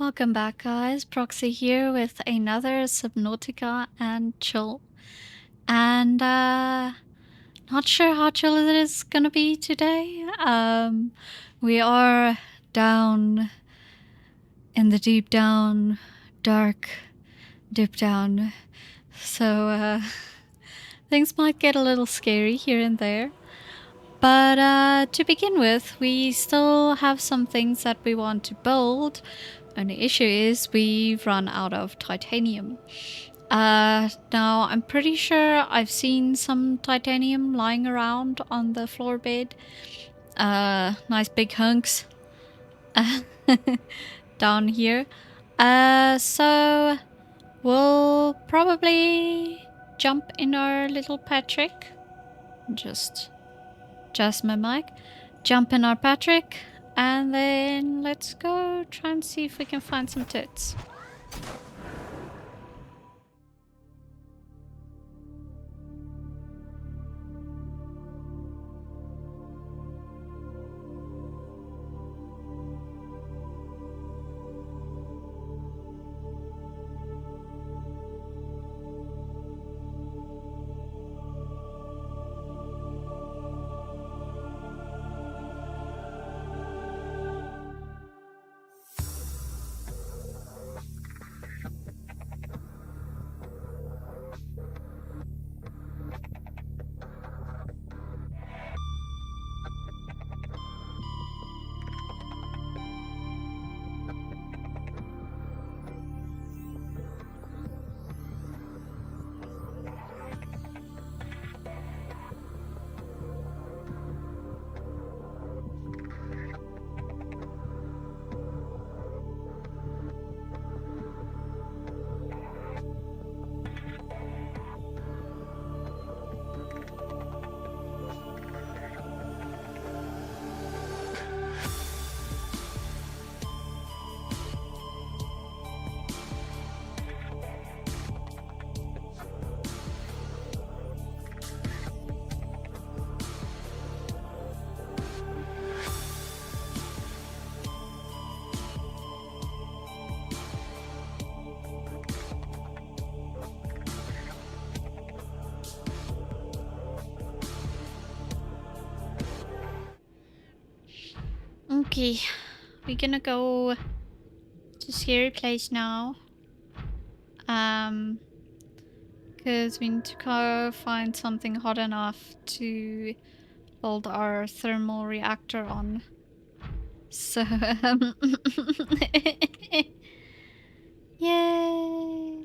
Welcome back, guys. Proxy here with another Subnautica and chill. And not sure how chill it is gonna be today. We are down in the deep down, dark, deep down. So things might get a little scary here and there. But to begin with, we still have some things that we want to build. Only issue is we've run out of titanium. Now I'm pretty sure I've seen some titanium lying around on the floor bed. Nice big hunks down here. So we'll probably jump in our little Patrick. Just my mic. Jump in our Patrick, and then let's go try and see if we can find some tits. Okay, we're gonna go to scary place now. Because we need to go find something hot enough to build our thermal reactor on. So, yay!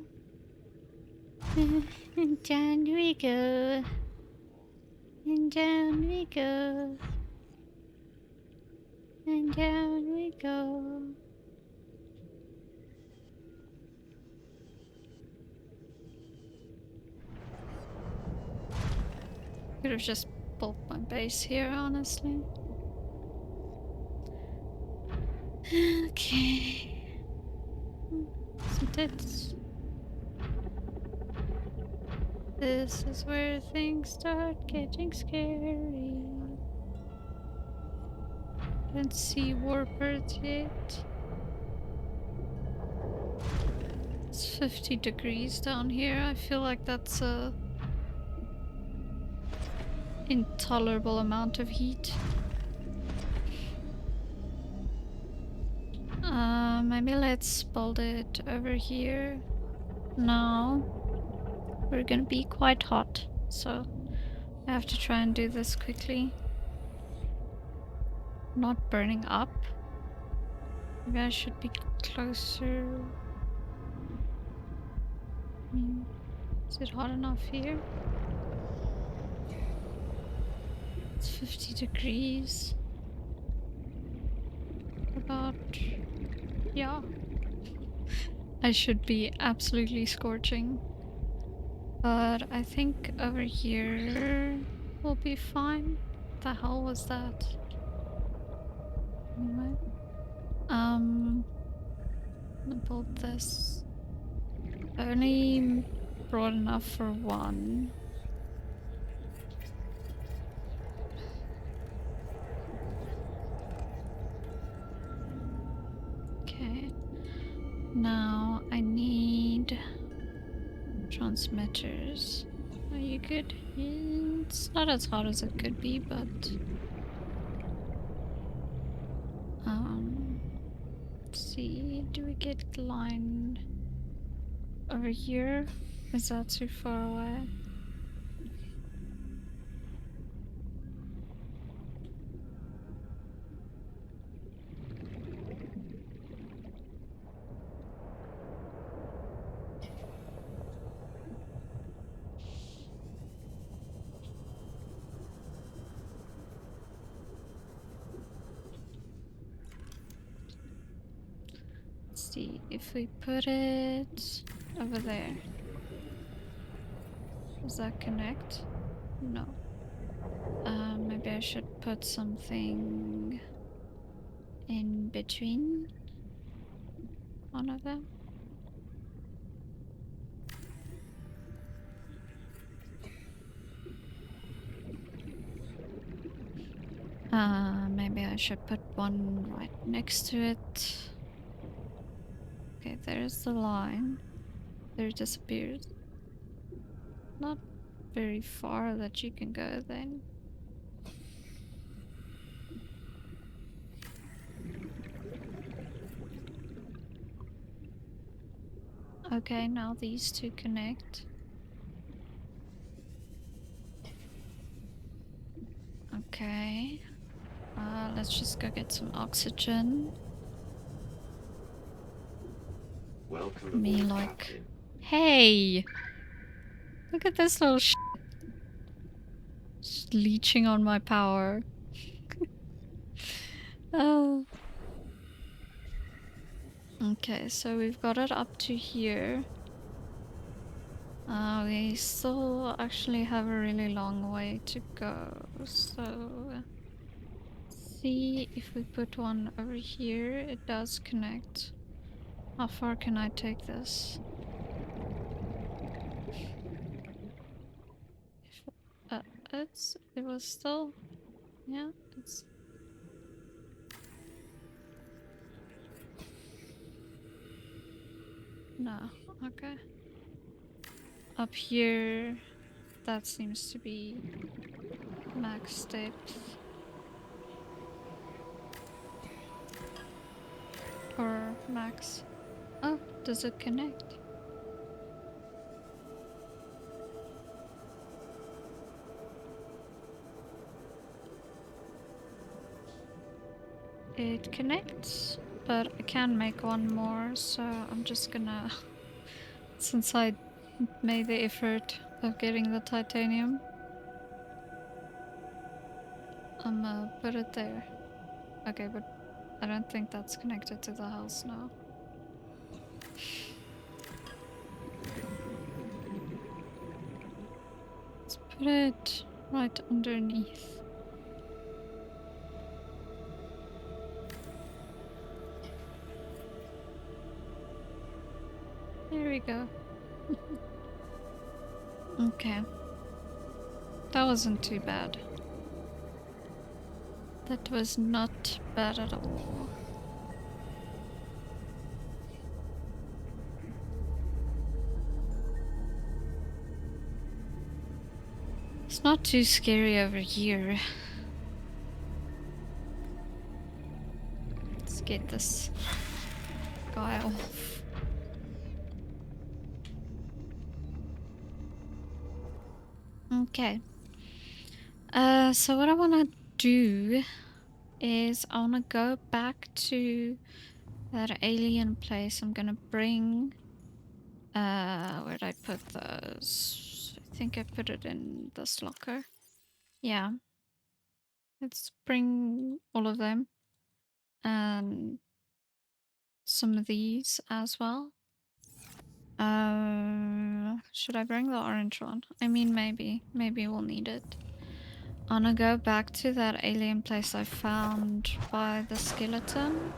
And down we go. And down we go. And down we go. Could have just built my base here, honestly. Okay. Some tits. This is where things start getting scary. Don't see warbirds yet. It's 50 degrees down here. I feel like that's a intolerable amount of heat. Maybe let's build it over here. Now we're gonna be quite hot, so I have to try and do this quickly. Not burning up. Maybe I should be closer. Is it hot enough here? It's 50 degrees. About... yeah. I should be absolutely scorching. But I think over here will be fine. What the hell was that? Anyway. I'm gonna build this. I only brought enough for one. Okay. Now I need transmitters. Are you good? It's not as hot as it could be, but let's see. Do we get line over here? Is that too far away? Let's see if we put it over there. Does that connect? No. Maybe I should put something in between one of them. Maybe I should put one right next to it. Okay, there's the line. There it disappears. Not very far that you can go then. Okay, now these two connect. Okay. Let's just go get some oxygen. Welcome Me aboard, like, Captain. hey! Look at this little just leeching on my power. Oh. Okay, so we've got it up to here. We still actually have a really long way to go, so see if we put one over here, it does connect. How far can I take this? If, it was still, yeah, it's... No, okay. Up here, that seems to be max depth. Or max. Oh, does it connect? It connects, but I can make one more, so I'm just gonna... Since I made the effort of getting the titanium, I'm gonna put it there. Okay, but I don't think that's connected to the house now. Let's put it right underneath. There we go. Okay. That wasn't too bad. That was not bad at all. It's not too scary over here. Let's get this guy off. Okay. So what I want to do is I want to go back to that alien place. I'm gonna bring... where'd I put those? I think I put it in this locker. Yeah. Let's bring all of them. And some of these as well. Should I bring the orange one? I mean, maybe we'll need it. I'm gonna go back to that alien place I found by the skeleton.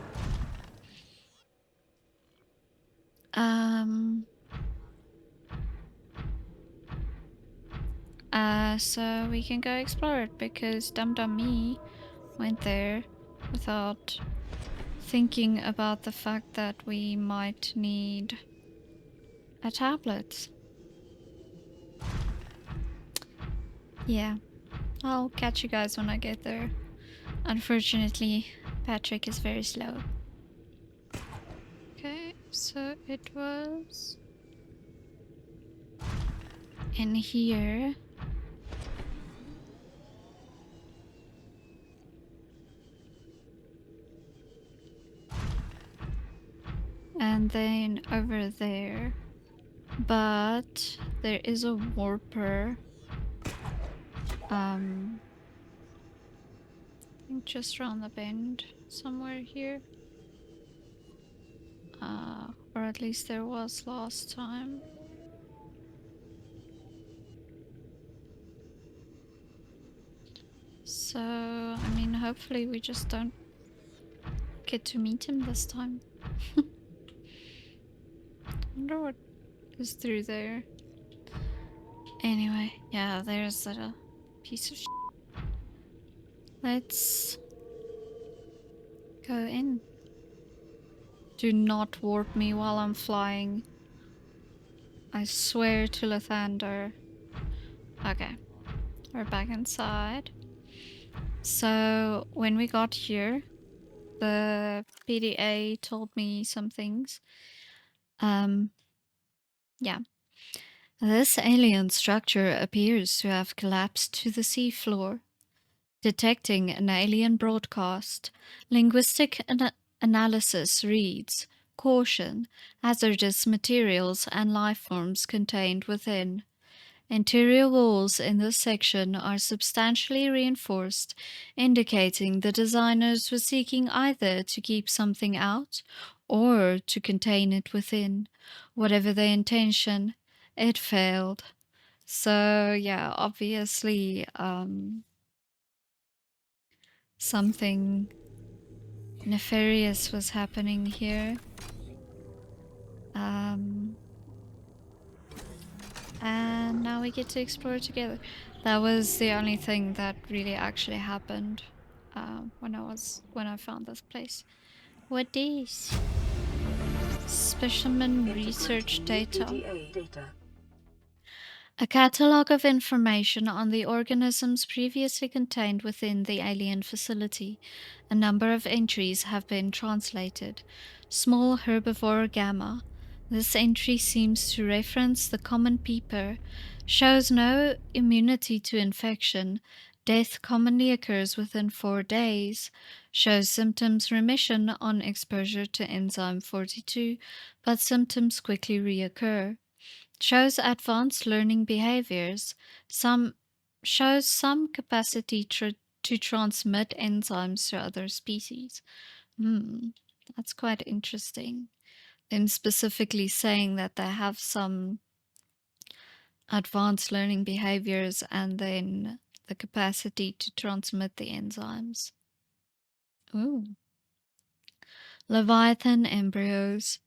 So we can go explore it because Dum Dum Me went there without thinking about the fact that we might need a tablet. Yeah, I'll catch you guys when I get there. Unfortunately, Patrick is very slow. Okay, so it was in here. And then over there. But there is a warper. I think just around the bend somewhere here. Or at least there was last time. So, I mean, hopefully we just don't get to meet him this time. Wonder what is through there. Anyway, yeah, there's a piece of Let's go in. Do not warp me while I'm flying. I swear to Lathander. Okay, we're back inside. So when we got here, the PDA told me some things. Yeah. This alien structure appears to have collapsed to the seafloor. Detecting an alien broadcast. Linguistic analysis reads, "Caution, hazardous materials and life forms contained within." Interior walls in this section are substantially reinforced, indicating the designers were seeking either to keep something out or to contain it within. Whatever their intention, it failed. So yeah, obviously, something nefarious was happening here. And now we get to explore together. That was the only thing that really actually happened when I found this place. What is specimen research data? A catalogue of information on the organisms previously contained within the alien facility. A number of entries have been translated. Small herbivore gamma. This entry seems to reference the common peeper. Shows no immunity to infection. Death commonly occurs within 4 days. Shows symptoms remission on exposure to enzyme 42, but symptoms quickly reoccur. Shows advanced learning behaviors. Shows some capacity to transmit enzymes to other species. That's quite interesting. Then specifically saying that they have some advanced learning behaviors and then the capacity to transmit the enzymes. Ooh. Leviathan embryos.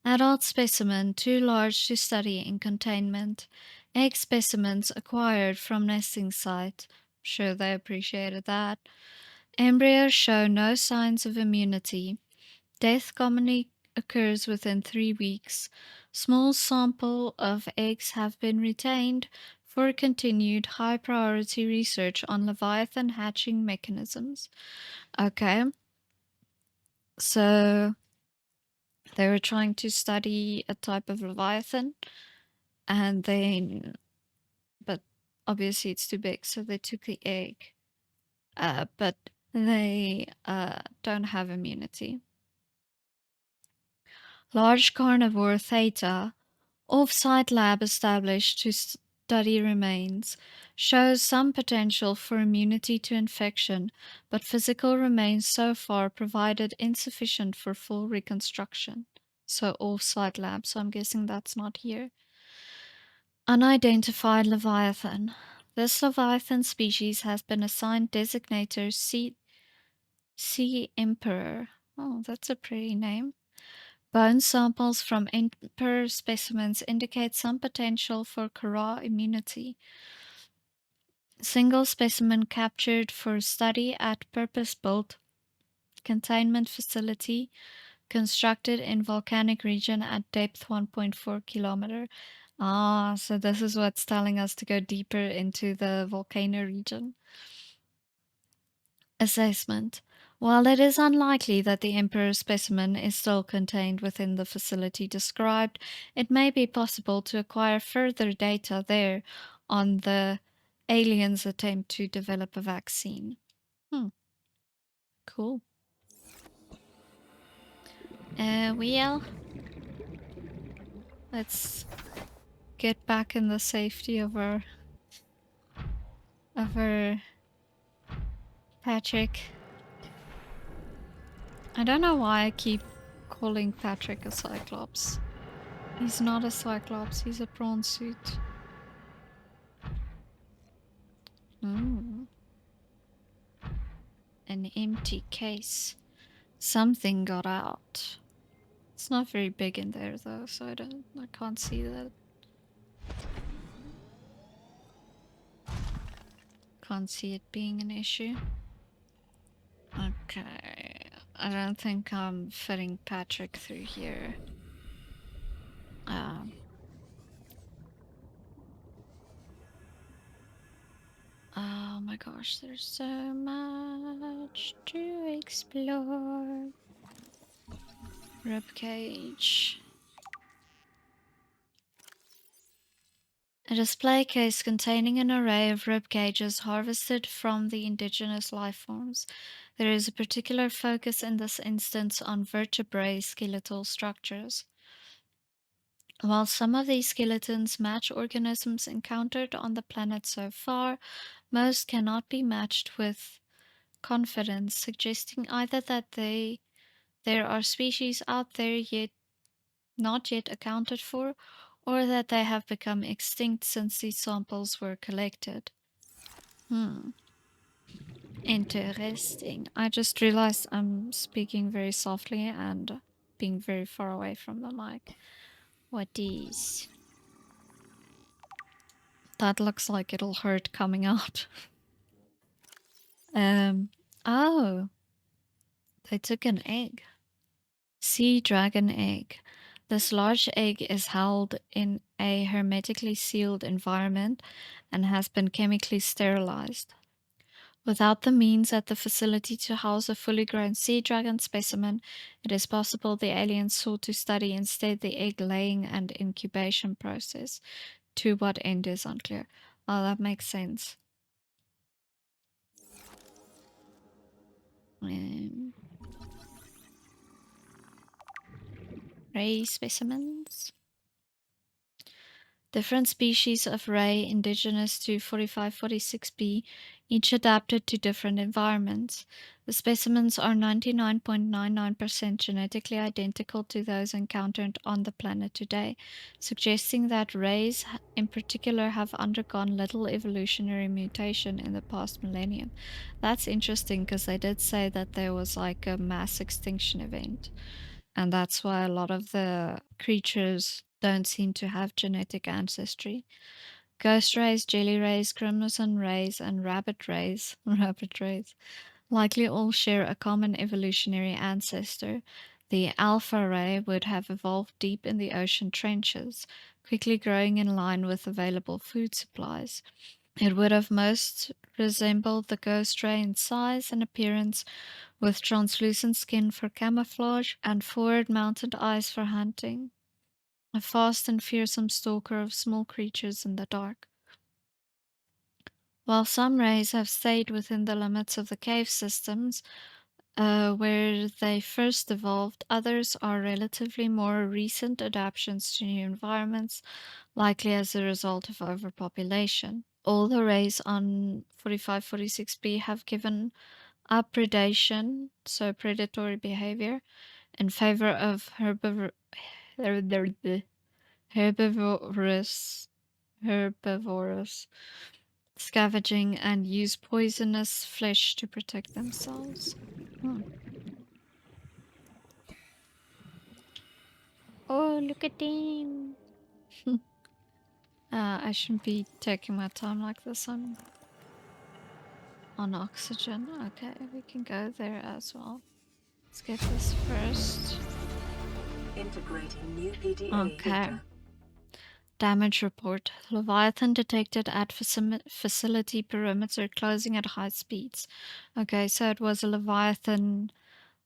Adult specimen too large to study in containment. Egg specimens acquired from nesting site. Sure they appreciated that. Embryos show no signs of immunity. Death commonly occurs within 3 weeks. Small sample of eggs have been retained for continued high priority research on Leviathan hatching mechanisms. Okay. So they were trying to study a type of Leviathan, and but obviously it's too big, so they took the egg. But they don't have immunity. Large carnivore theta, off-site lab established to study remains, shows some potential for immunity to infection, but physical remains so far provided insufficient for full reconstruction. So off-site lab, so I'm guessing that's not here. Unidentified Leviathan. This Leviathan species has been assigned designator Sea Emperor. Oh, that's a pretty name. Bone samples from Emperor specimens indicate some potential for Kara immunity. Single specimen captured for study at purpose-built containment facility constructed in volcanic region at depth 1.4 kilometer. Ah, so this is what's telling us to go deeper into the volcano region. Assessment. While it is unlikely that the Emperor's specimen is still contained within the facility described, it may be possible to acquire further data there on the aliens' attempt to develop a vaccine. Cool. Well, let's get back in the safety of our Patrick. I don't know why I keep calling Patrick a Cyclops. He's not a Cyclops, he's a prawn suit. An empty case. Something got out. It's not very big in there though, so I can't see that. Can't see it being an issue. Okay. I don't think I'm fitting Patrick through here. Oh my gosh, there's so much to explore. Ribcage. A display case containing an array of rib cages harvested from the indigenous life forms. There is a particular focus in this instance on vertebrate skeletal structures. While some of these skeletons match organisms encountered on the planet so far, most cannot be matched with confidence, suggesting either that there are species out there not yet accounted for, or that they have become extinct since these samples were collected. Interesting. I just realized I'm speaking very softly and being very far away from the mic. What is? That looks like it'll hurt coming out. Oh, they took an egg. Sea dragon egg. This large egg is held in a hermetically sealed environment and has been chemically sterilized. Without the means at the facility to house a fully grown sea dragon specimen, it is possible the aliens sought to study instead the egg laying and incubation process. To what end is unclear. Oh, that makes sense. Ray specimens. Different species of ray indigenous to 4546b, each adapted to different environments. The specimens are 99.99% genetically identical to those encountered on the planet today, suggesting that rays in particular have undergone little evolutionary mutation in the past millennium. That's interesting because they did say that there was like a mass extinction event. And that's why a lot of the creatures don't seem to have genetic ancestry. Ghost rays, jelly rays, crimson rays, and rabbit rays, rabbit rays, likely all share a common evolutionary ancestor. The alpha ray would have evolved deep in the ocean trenches, quickly growing in line with available food supplies. It would have most resembled the ghost ray in size and appearance, with translucent skin for camouflage and forward-mounted eyes for hunting. A fast and fearsome stalker of small creatures in the dark. While some rays have stayed within the limits of the cave systems where they first evolved, others are relatively more recent adaptations to new environments, likely as a result of overpopulation. All the rays on 4546b have given up predation, so predatory behavior, in favor of herbivorous scavenging and use poisonous flesh to protect themselves. Oh, look at them. I shouldn't be taking my time like this on oxygen. Okay, we can go there as well. Let's get this first. Integrating new PDA Okay. heater. Damage report. Leviathan detected at facility perimeter closing at high speeds. Okay, so it was a Leviathan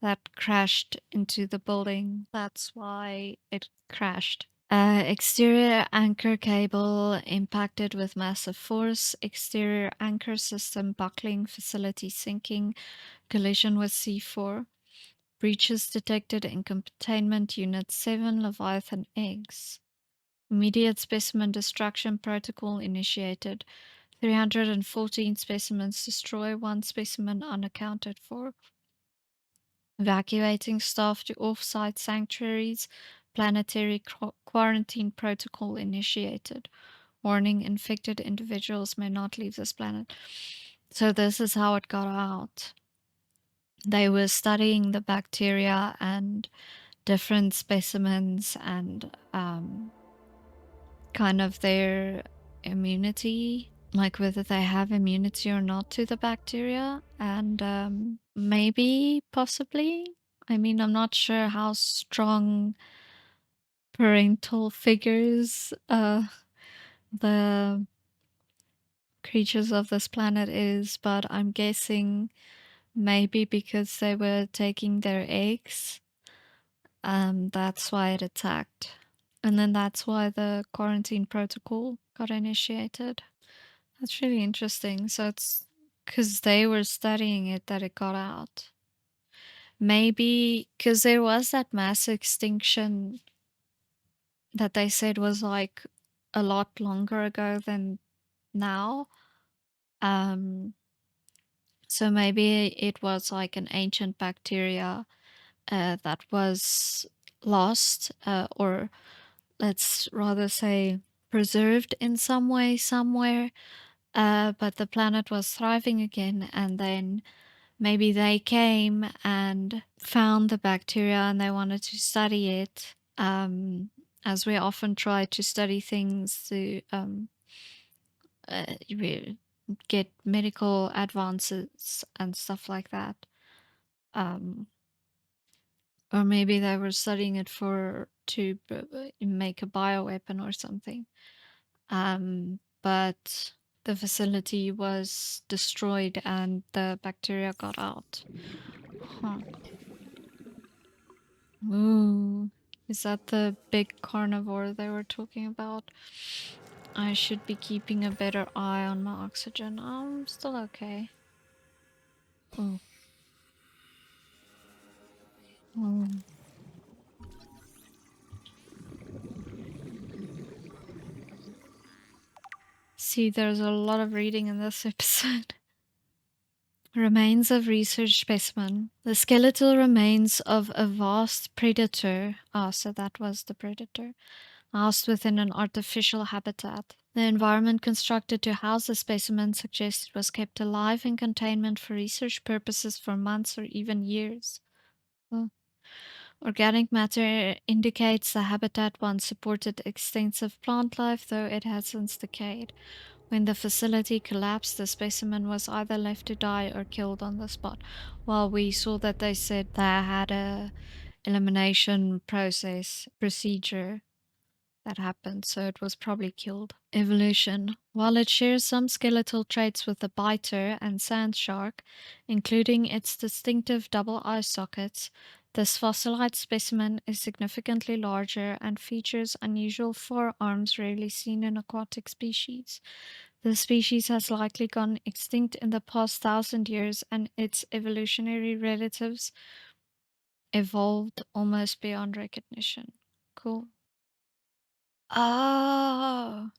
that crashed into the building. That's why it crashed. Exterior anchor cable impacted with massive force. Exterior anchor system buckling. Facility sinking. Collision with C4. Breaches detected in containment unit 7. Leviathan eggs. Immediate specimen destruction protocol initiated. 314 specimens destroy, 1 specimen unaccounted for. Evacuating staff to off-site sanctuaries. Planetary quarantine protocol initiated. Warning, infected individuals may not leave this planet. So this is how it got out. They were studying the bacteria and different specimens and kind of their immunity, like whether they have immunity or not to the bacteria, and maybe, possibly. I mean, I'm not sure how strong parental figures the creatures of this planet is, but I'm guessing maybe because they were taking their eggs, that's why it attacked. And then that's why the quarantine protocol got initiated. That's really interesting. So it's because they were studying it that it got out. Maybe because there was that mass extinction that they said was like a lot longer ago than now. Um, so maybe it was like an ancient bacteria that was lost, or let's rather say preserved in some way somewhere. But the planet was thriving again, and then maybe they came and found the bacteria and they wanted to study it, as we often try to study things to get medical advances and stuff like that. Um, or maybe they were studying it for to make a bioweapon or something. But the facility was destroyed and the bacteria got out. Huh. Ooh. Is that the big carnivore they were talking about? I should be keeping a better eye on my oxygen. I'm still okay. Oh. Oh. See, there's a lot of reading in this episode. Remains of research specimen. The skeletal remains of a vast predator. Ah, so that was the predator. Housed within an artificial habitat. The environment constructed to house the specimen suggests it was kept alive in containment for research purposes for months or even years. Oh. Organic matter indicates the habitat once supported extensive plant life, though it has since decayed. When the facility collapsed, the specimen was either left to die or killed on the spot. Well, we saw that they said they had a elimination procedure that happened, so it was probably killed. Evolution. While it shares some skeletal traits with the biter and sand shark, including its distinctive double eye sockets, this fossilized specimen is significantly larger and features unusual forearms rarely seen in aquatic species. The species has likely gone extinct in the past 1,000 years, and its evolutionary relatives evolved almost beyond recognition. Cool. Oh,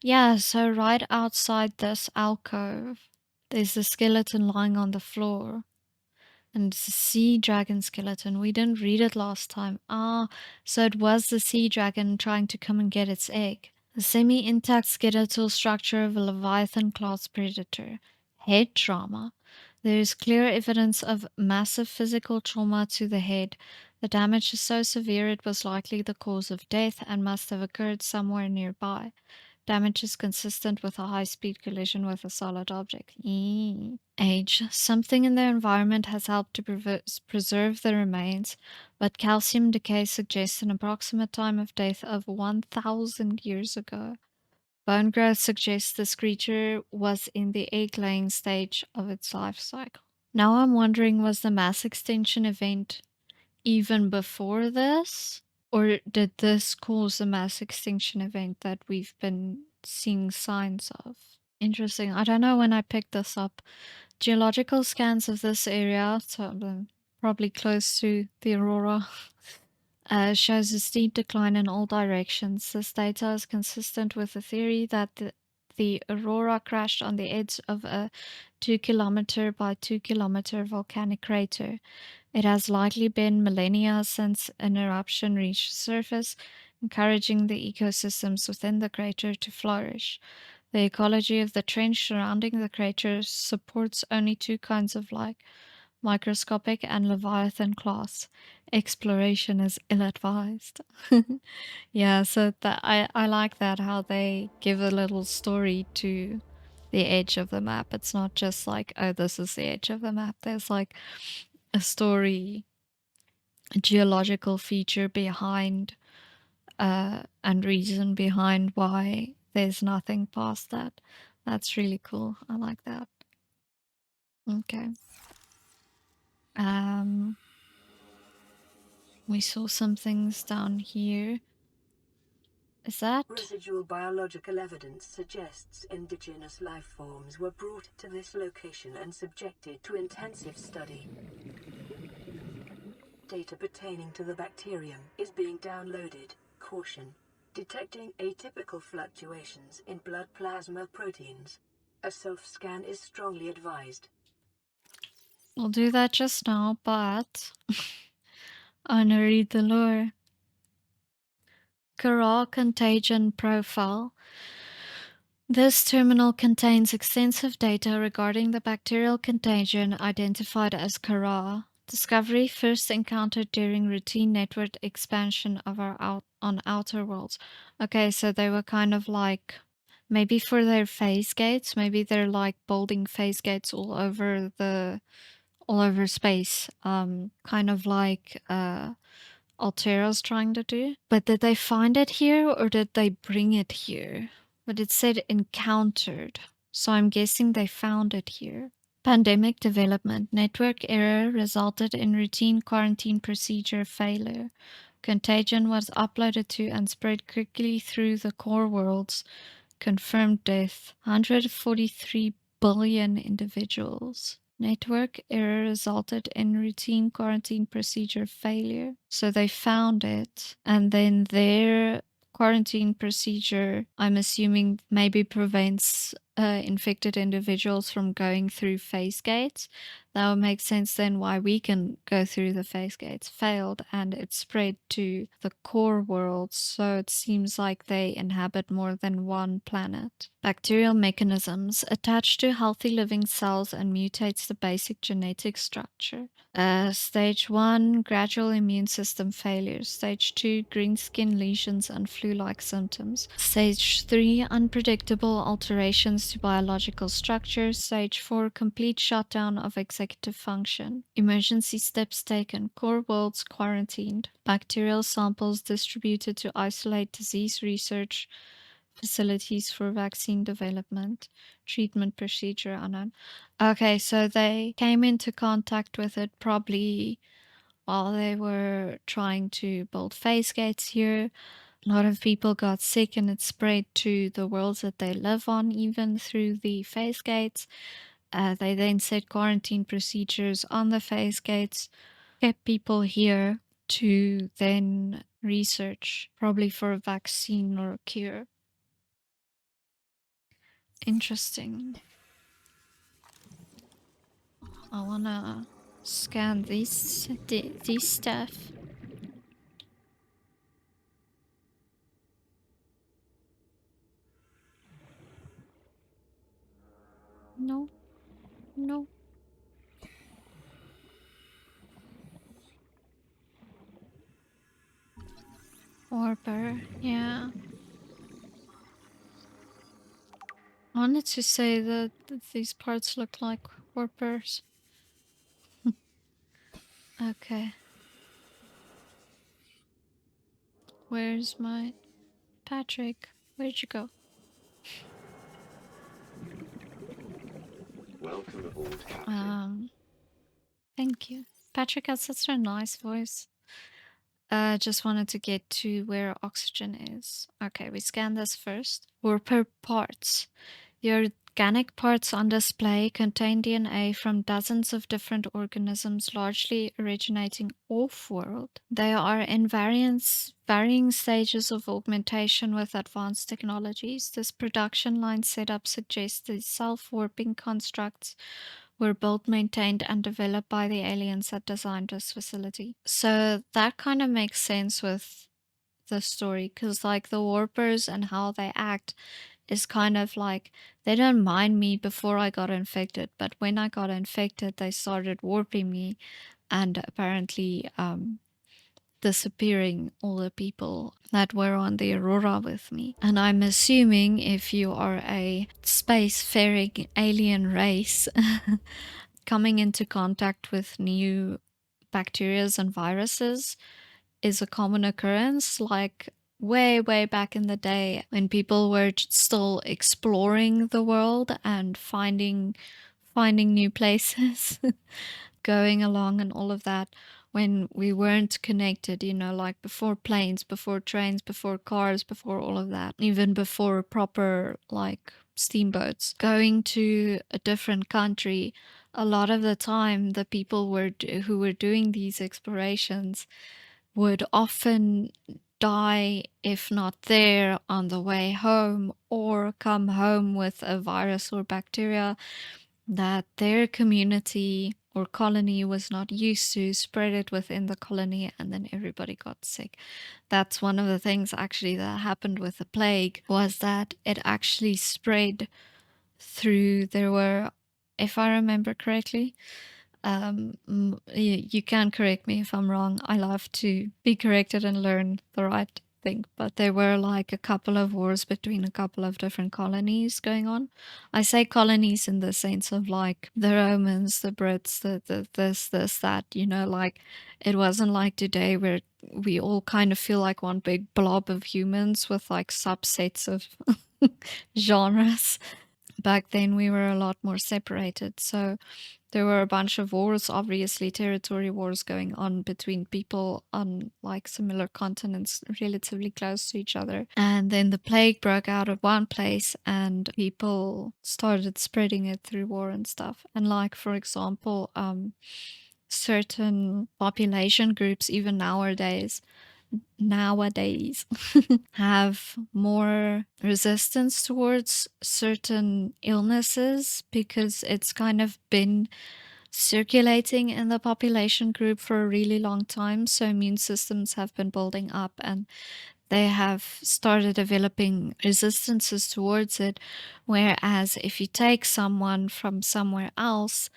yeah, so right outside this alcove, there's a skeleton lying on the floor. And it's a sea dragon skeleton. We didn't read it last time. Ah, so it was the sea dragon trying to come and get its egg. The semi-intact skeletal structure of a Leviathan-class predator. Head trauma. There is clear evidence of massive physical trauma to the head. The damage is so severe it was likely the cause of death and must have occurred somewhere nearby. Damage is consistent with a high-speed collision with a solid object. Age. Something in their environment has helped to preserve the remains, but calcium decay suggests an approximate time of death of 1,000 years ago. Bone growth suggests this creature was in the egg-laying stage of its life cycle. Now I'm wondering, was the mass extinction event even before this? Or did this cause a mass extinction event that we've been seeing signs of? Interesting. I don't know when I picked this up. Geological scans of this area, so probably close to the aurora, shows a steep decline in all directions. This data is consistent with the theory that the aurora crashed on the edge of a 2 kilometer by 2 kilometer volcanic crater. It has likely been millennia since an eruption reached the surface, encouraging the ecosystems within the crater to flourish. The ecology of the trench surrounding the crater supports only two kinds of life, microscopic and Leviathan class. Exploration is ill-advised. Yeah, so I like that, how they give a little story to the edge of the map. It's not just like, oh, this is the edge of the map. There's like a story, a geological feature behind, and reason behind why there's nothing past that. That's really cool. I like that. Okay. We saw some things down here. Is that? Residual biological evidence suggests indigenous life forms were brought to this location and subjected to intensive study. Data pertaining to the bacterium is being downloaded. Caution. Detecting atypical fluctuations in blood plasma proteins. A self-scan is strongly advised. I'll do that just now, but I'm gonna read the lore. Kara contagion profile. This terminal contains extensive data regarding the bacterial contagion identified as Kara. Discovery first encountered during routine network expansion of on Outer Worlds. Okay, so they were kind of like, maybe for their phase gates, maybe they're like building phase gates all over space. Kind of like Altera's trying to do. But did they find it here or did they bring it here? But it said encountered, so I'm guessing they found it here. Pandemic development. Network error resulted in routine quarantine procedure failure. Contagion was uploaded to and spread quickly through the core worlds. Confirmed death. 143 billion individuals. Network error resulted in routine quarantine procedure failure. So they found it, and then their quarantine procedure, I'm assuming, maybe prevents infected individuals from going through phase gates. That would make sense then why we can go through the phase gates. Failed, and it spread to the core world, so it seems like they inhabit more than one planet. Bacterial mechanisms attach to healthy living cells and mutates the basic genetic structure. Stage 1, gradual immune system failure. Stage 2, green skin lesions and flu-like symptoms. Stage 3, unpredictable alterations to biological structure. Stage 4, complete shutdown of executive function. Emergency steps taken. Core worlds quarantined. Bacterial samples distributed to isolate disease research facilities for vaccine development. Treatment procedure unknown. Okay, so they came into contact with it probably while they were trying to build phase gates here. A lot of people got sick and it spread to the worlds that they live on, even through the phase gates. They then set quarantine procedures on the phase gates, kept people here to then research, probably for a vaccine or a cure. Interesting. I wanna scan these stuff. No, no. Warper, yeah. I wanted to say that these parts look like warpers. Okay. Where's my Patrick? Where'd you go? Welcome aboard, Captain. Thank you. Patrick has such a nice voice. Just wanted to get to where oxygen is. Okay, we scan this first. Warper parts. The organic parts on display contain DNA from dozens of different organisms, largely originating off-world. They are in varying stages of augmentation with advanced technologies. This production line setup suggests that self-warping constructs were built, maintained, and developed by the aliens that designed this facility. So that kind of makes sense with the story, because like the warpers and how they act is kind of like they don't mind me before I got infected, but when I got infected, they started warping me and apparently disappearing all the people that were on the Aurora with me. And I'm assuming if you are a spacefaring alien race coming into contact with new bacterias and viruses is a common occurrence, like way back in the day when people were still exploring the world and finding new places, going along and all of that, when we weren't connected, you know, like before planes, before trains, before cars, before all of that, even before proper like steamboats. Going to a different country, a lot of the time the people who were doing these explorations would often die, if not there, on the way home, or come home with a virus or bacteria that their community or colony was not used to, spread it within the colony, and then everybody got sick. That's one of the things actually that happened with the plague, was that it actually spread through, there were, if I remember correctly, you can correct me if I'm wrong. I love to be corrected and learn the right thing. But there were like a couple of wars between a couple of different colonies going on. I say colonies in the sense of like the Romans, the Brits, the this, that, you know, like it wasn't like today where we all kind of feel like one big blob of humans with like subsets of genres. Back then we were a lot more separated. So there were a bunch of wars, obviously territory wars going on between people on like similar continents relatively close to each other. And then the plague broke out of one place and people started spreading it through war and stuff. And like, for example, certain population groups, even nowadays, have more resistance towards certain illnesses because it's kind of been circulating in the population group for a really long time. So immune systems have been building up and they have started developing resistances towards it. Whereas if you take someone from somewhere else,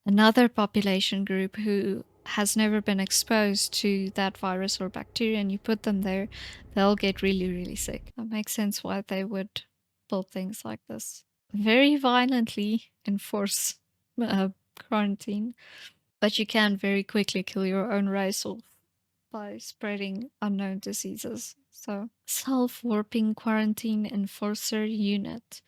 another population group who has never been exposed to that virus or bacteria, and you put them there, they'll get really sick. That makes sense why they would build things like this. Very violently enforce quarantine, but you can very quickly kill your own race off by spreading unknown diseases. So, self-warping quarantine enforcer unit.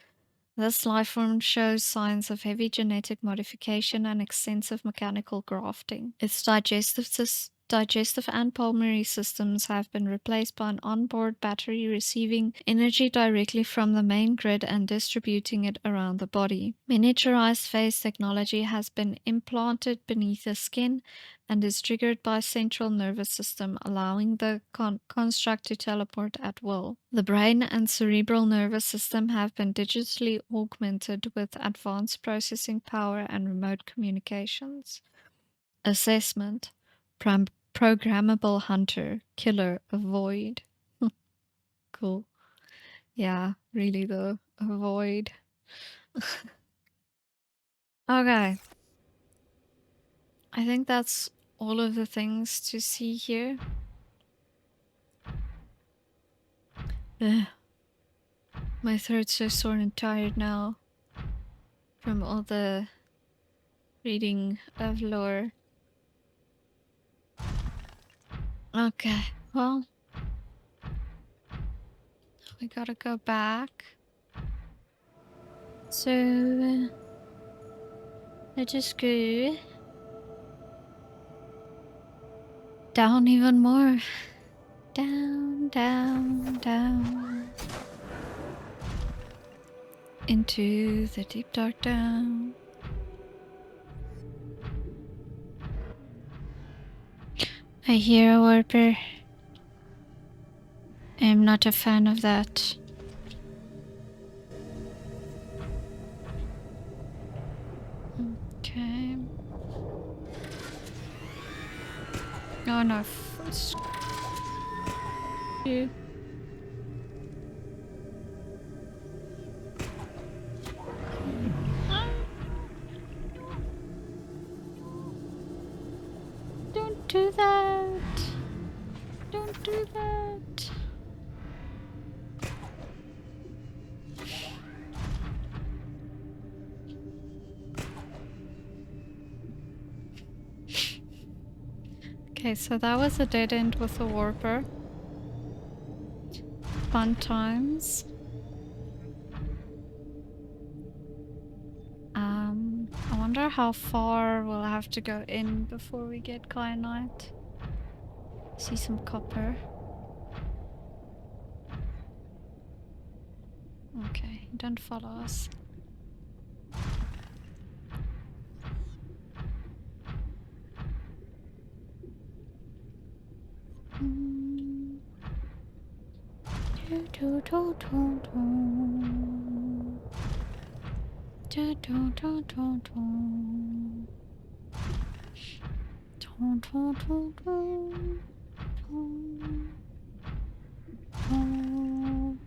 This lifeform shows signs of heavy genetic modification and extensive mechanical grafting. Its digestive and pulmonary systems have been replaced by an onboard battery receiving energy directly from the main grid and distributing it around the body. Miniaturized phase technology has been implanted beneath the skin and is triggered by a central nervous system, allowing the construct to teleport at will. The brain and cerebral nervous system have been digitally augmented with advanced processing power and remote communications. Assessment. Programmable hunter, killer, avoid. Cool. Yeah, really the avoid. Okay. I think that's all of the things to see here. Ugh. My throat's so sore and tired now. from all the reading of lore. Okay, well, we gotta go back. So, let's just go down even more. Down, down, down. Into the deep dark down. I hear a warper. I'm not a fan of that. Okay. Oh no, you. Don't do that. Don't do that. Okay, so that was a dead end with a warper. Fun times. I wonder how far we'll have to go in before we get Kyanite. See some copper. Okay, don't follow us.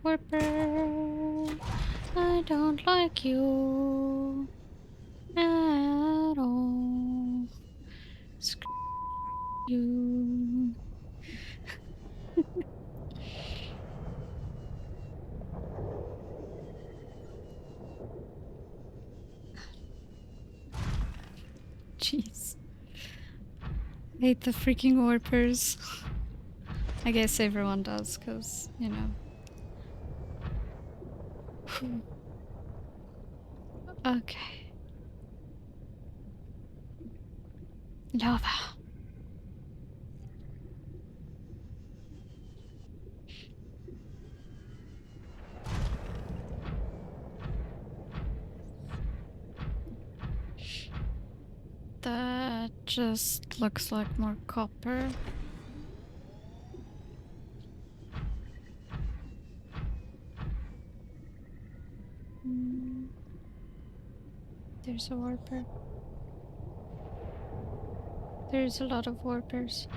Warper, I don't like you at all. Screw you. Jeez. I hate the freaking warpers. I guess everyone does, because, you know. Okay. Lava. That just looks like more copper. There's a warper. There's a lot of warpers.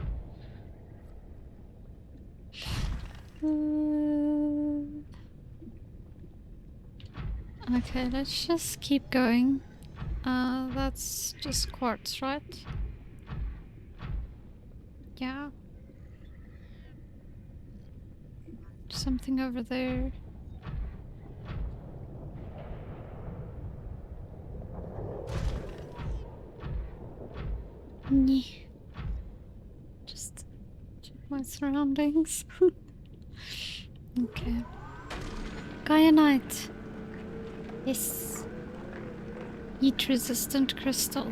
Okay, let's just keep going. That's just quartz, right? Yeah. Something over there. Yeah. Just check my surroundings. Okay. Kyanite. Yes. Heat resistant crystal.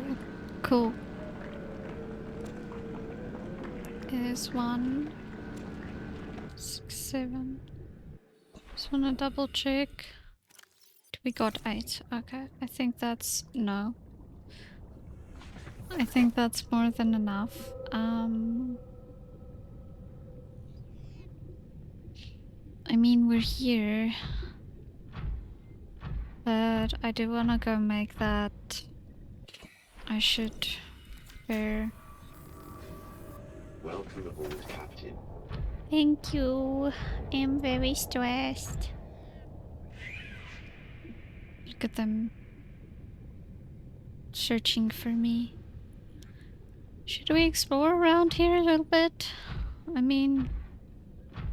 Cool. There's 1, 6, 7. Just wanna double check. We got 8. Okay. I think that's no. I think that's more than enough. I mean, we're here. But I do want to go make that. I should bear. Welcome aboard, Captain. Thank you. I'm very stressed. Look at them searching for me. Should we explore around here a little bit? I mean,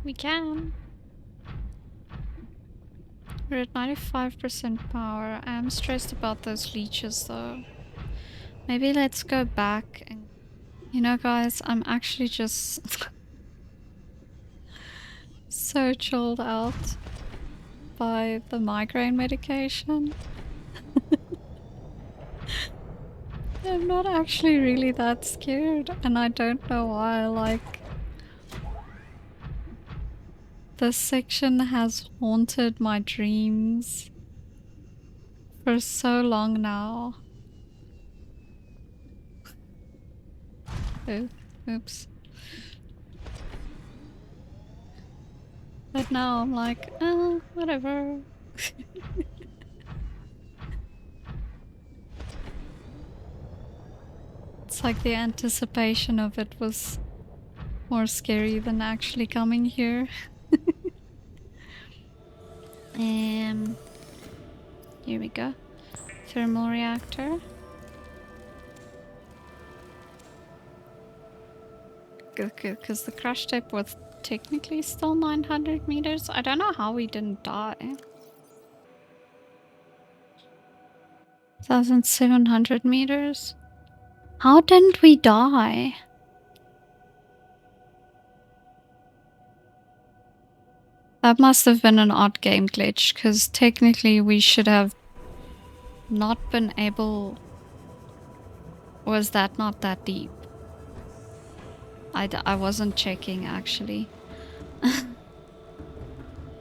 we can. We're at 95% power. I am stressed about those leeches though. Maybe let's go back and... You know guys, I'm actually just so chilled out by the migraine medication. I'm not actually really that scared, and I don't know why. Like, this section has haunted my dreams for so long now. Oh, oops. But now I'm like, oh, whatever. It's like the anticipation of it was more scary than actually coming here. Here we go. Thermal reactor. Because the crash tape was technically still 900 meters. I don't know how we didn't die. 1,700 meters. How didn't we die? That must have been an odd game glitch, because technically we should have not been able... Was that not that deep? I wasn't checking, actually.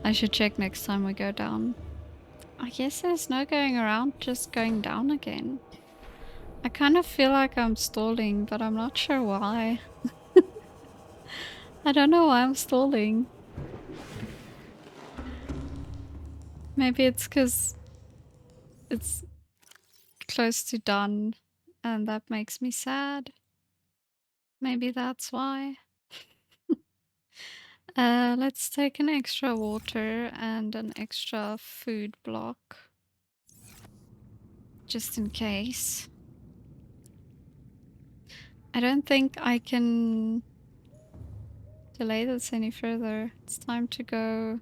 I should check next time we go down. I guess there's no going around, just going down again. I kind of feel like I'm stalling, but I'm not sure why. I don't know why I'm stalling. Maybe it's because it's close to done and that makes me sad. Maybe that's why. Let's take an extra water and an extra food block. Just in case. I don't think I can delay this any further. It's time to go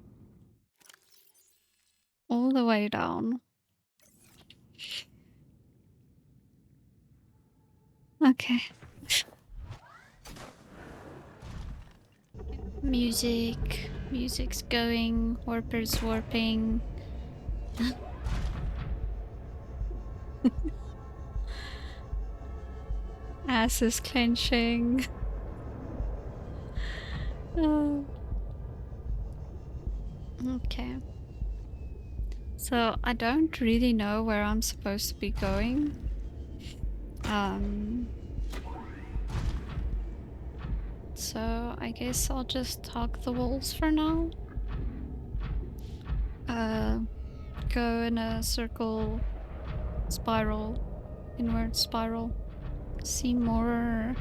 all the way down. Okay. Music. Music's going. Warper's warping. Ass is clenching. Okay. So I don't really know where I'm supposed to be going. So I guess I'll just hug the walls for now. Go in a circle, spiral, inward spiral. See more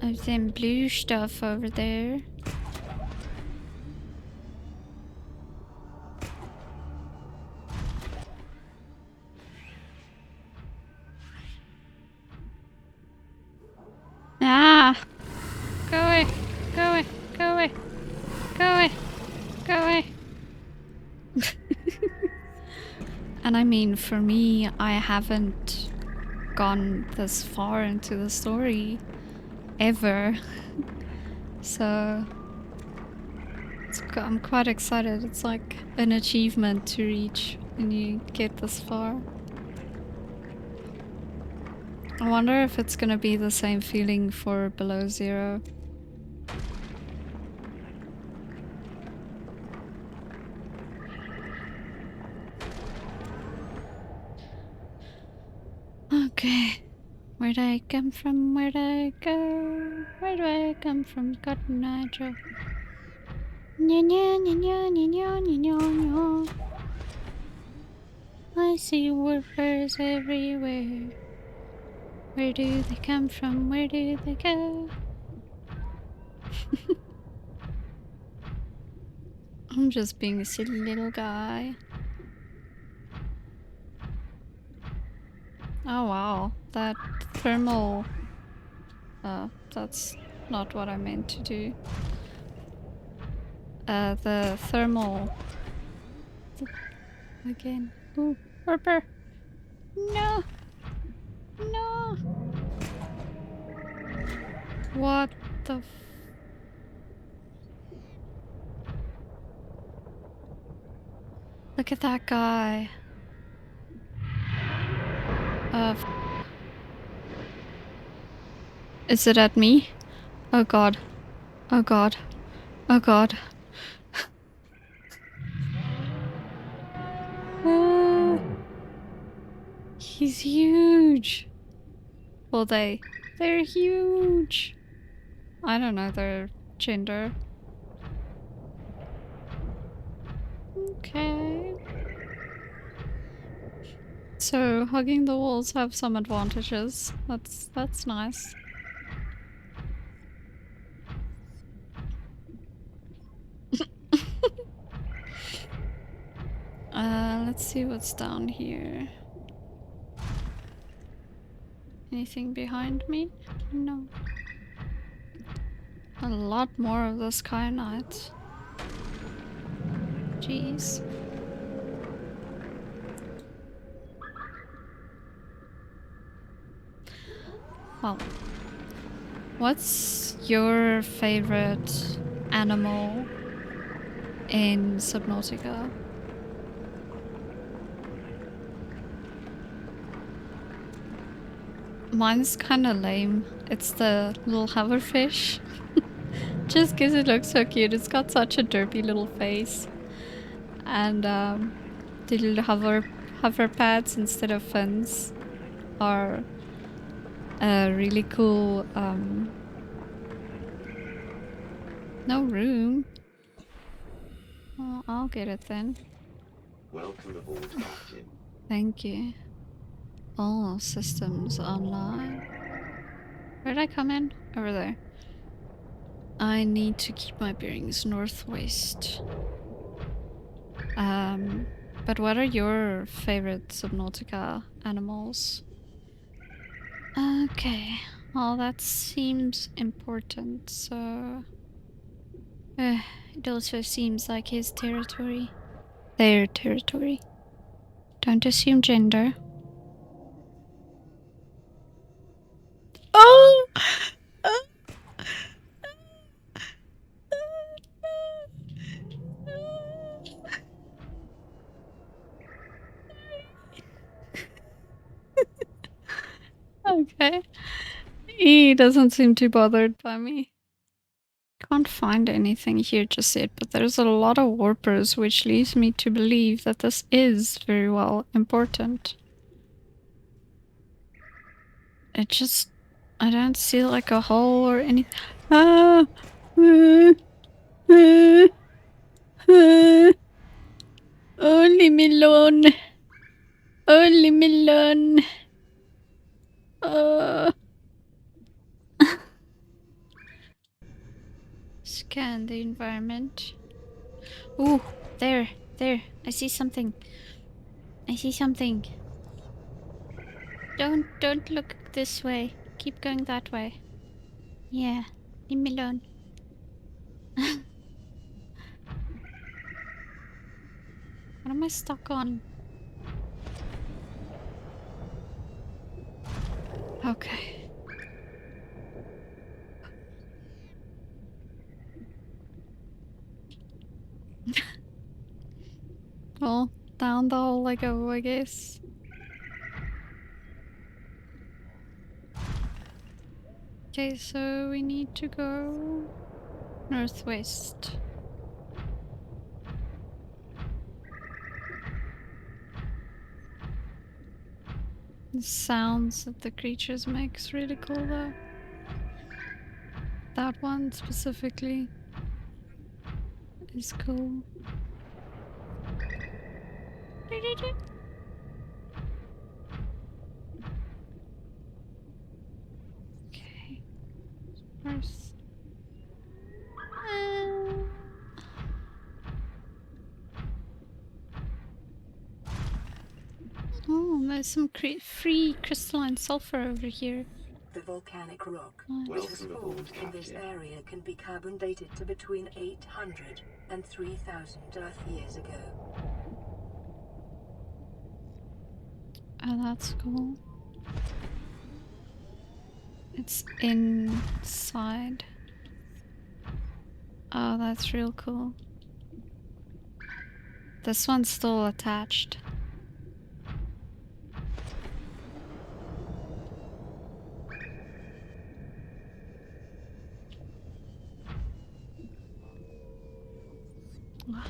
of them blue stuff over there. Ah! Go away! Go away! Go away! Go away! Go away! And I mean, for me, I haven't gone this far into the story ever. So I'm quite excited. It's like an achievement to reach when you get this far. I wonder if it's gonna be the same feeling for Below Zero. Okay. Where do I come from? Where do I go? Where do I come from? Cotton Eye Joe. Nya nya nya nya nya nya nya nya. I see warpers everywhere. Where do they come from? Where do they go? I'm just being a silly little guy. Oh wow, that thermal... that's not what I meant to do. the thermal. Again. Ooh, Harper. No. No. What the Look at that guy. Is it at me? Oh god. Oh god. Oh god. He's huge. Well, they're huge. I don't know their gender. Okay. So hugging the walls have some advantages. That's nice. Let's see what's down here. Anything behind me? No. A lot more of this kyanite. Jeez. Well, what's your favorite animal in Subnautica? Mine's kind of lame. It's the little hoverfish. Just because it looks so cute. It's got such a derpy little face. And the little hover pads instead of fins are really cool. No room. Well, I'll get it then. Welcome aboard, Captain. Thank you. All systems online. Where'd I come in? Over there. I need to keep my bearings northwest. But what are your favorite Subnautica animals? Okay. Well, that seems important, so... it also seems like his territory. Their territory. Don't assume gender. Oh! Okay. He doesn't seem too bothered by me. Can't find anything here just yet, but there's a lot of warpers, which leads me to believe that this is very well important. I don't see like a hole or anything. Ah! Only me alone. Only me alone. Scan the environment. Ooh, there. I see something. Don't look this way. Keep going that way. Yeah, leave me alone. What am I stuck on? Okay. Well, down the hole I go, I guess. Okay, so we need to go northwest. The sounds that the creatures make is really cool though. That one specifically is cool. Okay. First. Oh, there's some free crystalline sulfur over here. the volcanic rock, Nice. which has Welcome formed aboard, in this Captain. area, can be carbon dated to between 800 and 3,000 Earth years ago. Oh, that's cool. It's inside. Oh, that's real cool. This one's still attached. Wow.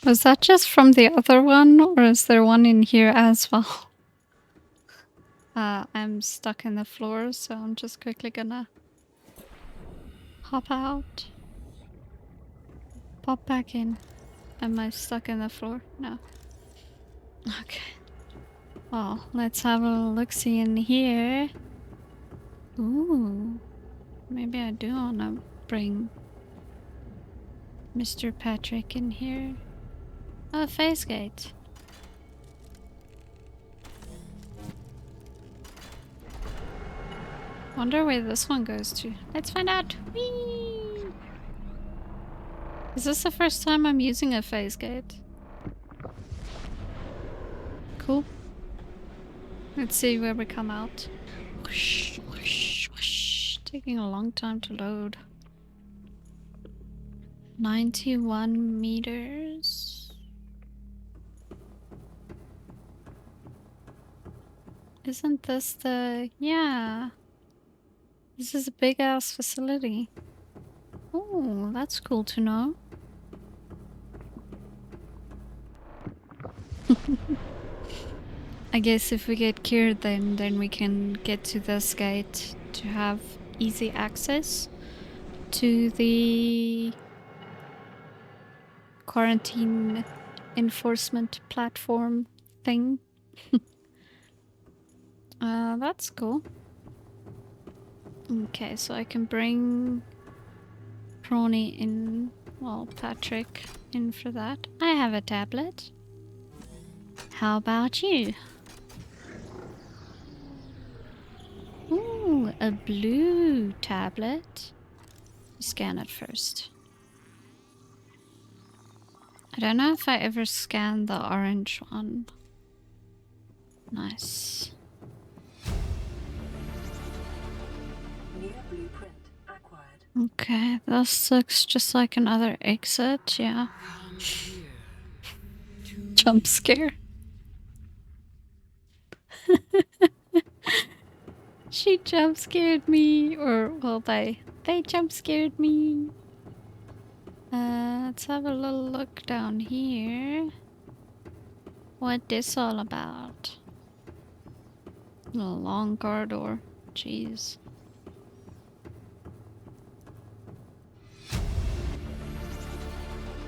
Was that just from the other one, or is there one in here as well? I'm stuck in the floor, so I'm just quickly gonna hop out. Pop back in. Am I stuck in the floor? No. Okay. Well, let's have a look-see in here. Ooh. Maybe I do wanna bring Mr. Patrick in here. Oh, phase gate. Wonder where this one goes to. Let's find out. Whee! Is this the first time I'm using a phase gate? Cool. Let's see where we come out. Whoosh, whoosh, whoosh. Taking a long time to load. 91 meters. Isn't this the... Yeah. This is a big ass facility. Oh, that's cool to know. I guess if we get cured, then we can get to this gate to have easy access to the quarantine enforcement platform thing. That's cool. Okay, so I can bring Prawny in, well, Patrick in for that. I have a tablet. How about you? Ooh, a blue tablet. Scan it first. I don't know if I ever scanned the orange one. Nice. New blueprint acquired. Okay, this looks just like another exit, yeah. Jump scare. She jump scared me, or well, they jump scared me. Let's have a little look down here. What this all about? A long corridor. Jeez.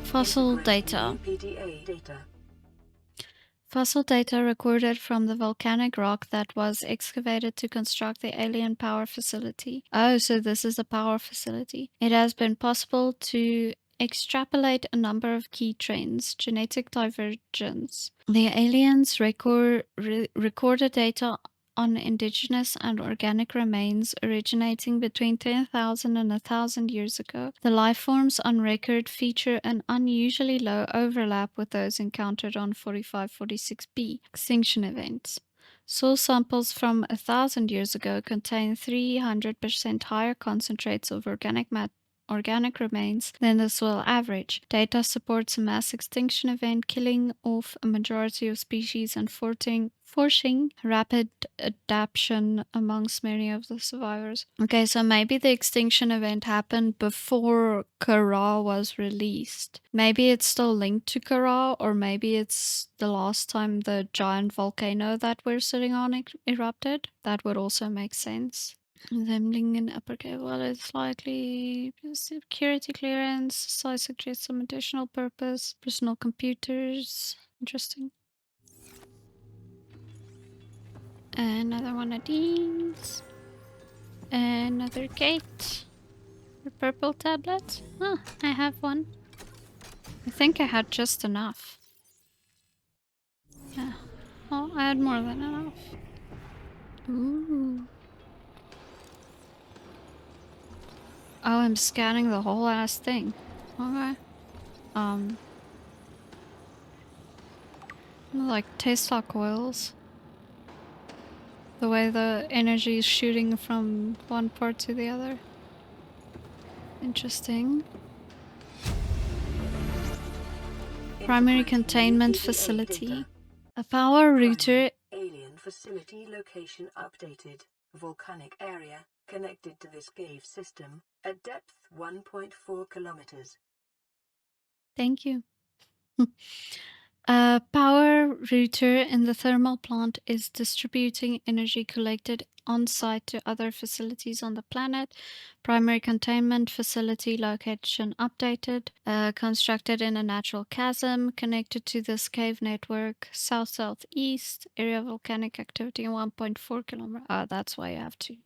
Fossil data. PDA data. Fossil data recorded from the volcanic rock that was excavated to construct the alien power facility. Oh, so this is a power facility. It has been possible to extrapolate a number of key trends, genetic divergence. The aliens recorded data on indigenous and organic remains originating between 10,000 and 1,000 years ago. The life forms on record feature an unusually low overlap with those encountered on 4546b, extinction events. Soil samples from 1,000 years ago contain 300% higher concentrates of organic remains than the soil average. Data supports a mass extinction event killing off a majority of species and forcing rapid adaptation amongst many of the survivors. Okay, so maybe the extinction event happened before Kara was released. Maybe it's still linked to Kara, or maybe it's the last time the giant volcano that we're sitting on erupted. That would also make sense. Resembling an upper cave, well, it's likely security clearance. Size suggests some additional purpose. Personal computers. Interesting. Another one of these. Another gate. A purple tablet. Oh, I have one. I think I had just enough. Yeah. Oh, I had more than enough. Ooh. Oh, I'm scanning the whole ass thing. Okay. Like taste like oils. The way the energy is shooting from one part to the other. Interesting. Primary containment facility. A power router. Alien facility location updated. Volcanic area connected to this cave system at depth 1.4 kilometers. Thank you. A power router in the thermal plant is distributing energy collected on site to other facilities on the planet. Primary containment facility location updated. Constructed in a natural chasm connected to this cave network. South-southeast. Area of volcanic activity 1.4 kilometers. That's why you have to.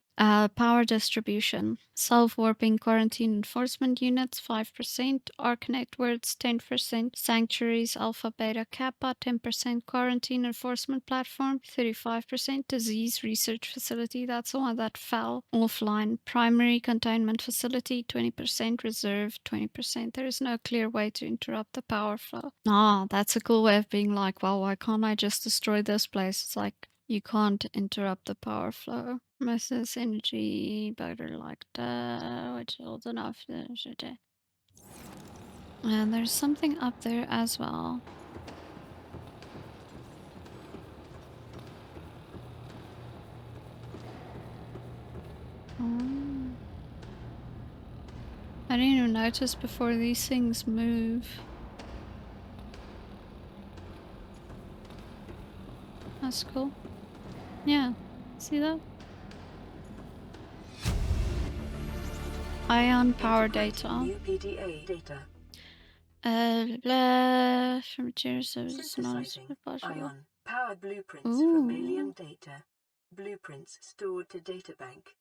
Power distribution. Self-warping quarantine enforcement units 5%, Arc networks 10%, sanctuaries Alpha Beta Kappa 10%, quarantine enforcement platform 35%, disease research facility, that's the one that fell offline, primary containment facility 20%, reserve 20%. There is no clear way to interrupt the power flow. That's a cool way of being like, well, why can't I just destroy this place? It's like, you can't interrupt the power flow. Mrs. Energy better like that, which is old enough. And there's something up there as well. Oh. I didn't even notice before these things move. That's cool. Yeah, see that? Ion power data. New PDA data. From materials services not possible. Ion powered blueprints from alien data. Blueprints stored to databank.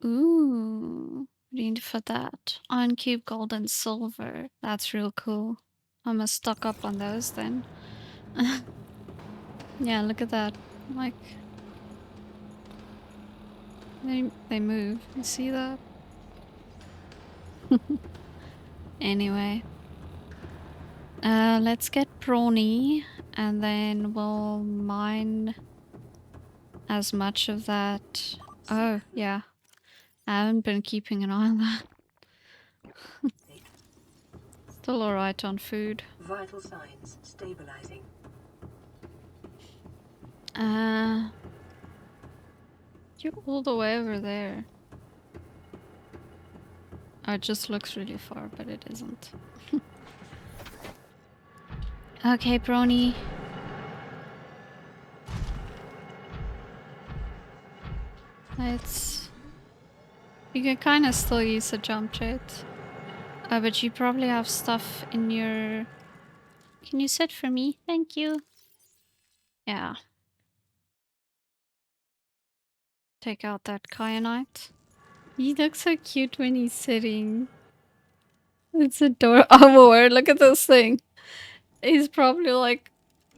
Ooh, what do you need for that? Iron cube, gold, and silver. That's real cool. I must stock up on those then. Yeah, look at that. Like, they move. You see that? Anyway. Let's get prawny, and then we'll mine as much of that. Oh, yeah. I haven't been keeping an eye on that. Still alright on food. Vital signs stabilizing. You're all the way over there. Oh, it just looks really far, but it isn't. Okay, Brony. You can kind of still use a jump jet. But you probably have stuff in your... Can you sit for me? Thank you. Yeah. Take out that kyanite. He looks so cute when he's sitting. It's adorable. Oh, word, look at this thing. He's probably like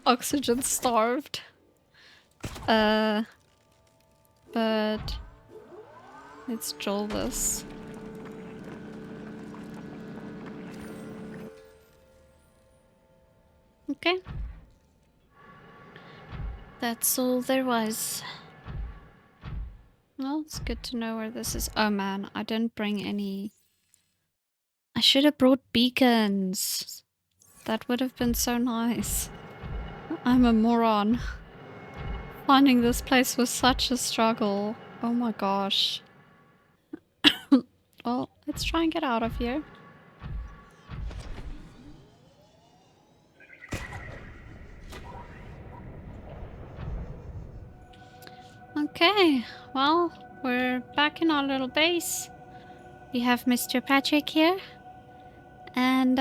oxygen starved. But let's drill this. Okay. That's all there was. Well, it's good to know where this is. Oh man, I didn't bring any... I should have brought beacons. That would have been so nice. I'm a moron. Finding this place was such a struggle. Oh my gosh. Well, let's try and get out of here. Okay, well, we're back in our little base. We have Mr. Patrick here. And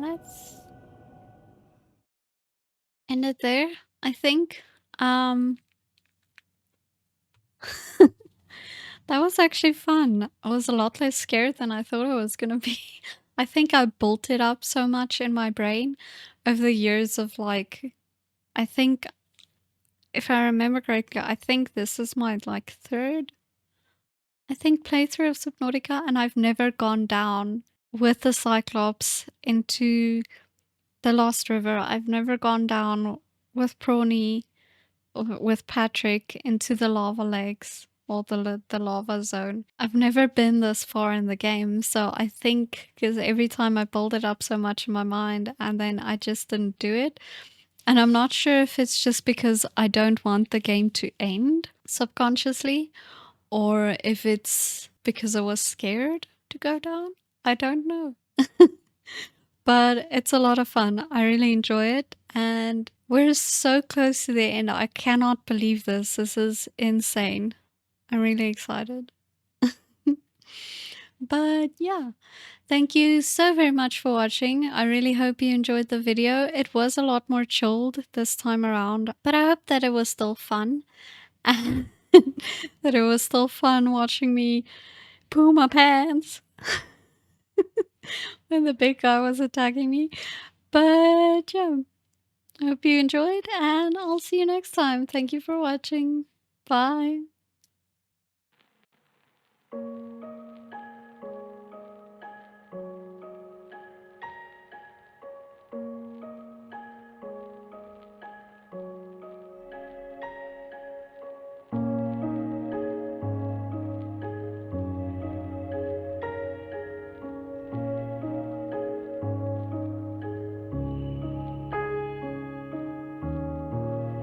let's end it there, I think. That was actually fun. I was a lot less scared than I thought I was gonna be. I think I built it up so much in my brain over the years of like, I think, if I remember correctly, I think this is my like third, I think, playthrough of Subnautica, and I've never gone down with the Cyclops into the Lost River. I've never gone down with Prawny with Patrick into the lava lakes or the lava zone. I've never been this far in the game, so I think because every time I build it up so much in my mind and then I just didn't do it. And I'm not sure if it's just because I don't want the game to end subconsciously or if it's because I was scared to go down. I don't know. But it's a lot of fun. I really enjoy it. And we're so close to the end. I cannot believe this. This is insane. I'm really excited. But yeah, thank you so very much for watching. I really hope you enjoyed the video. It was a lot more chilled this time around, but I hope that it was still fun. And that it was still fun watching me poo my pants when the big guy was attacking me. But yeah, I hope you enjoyed, and I'll see you next time. Thank you for watching. Bye.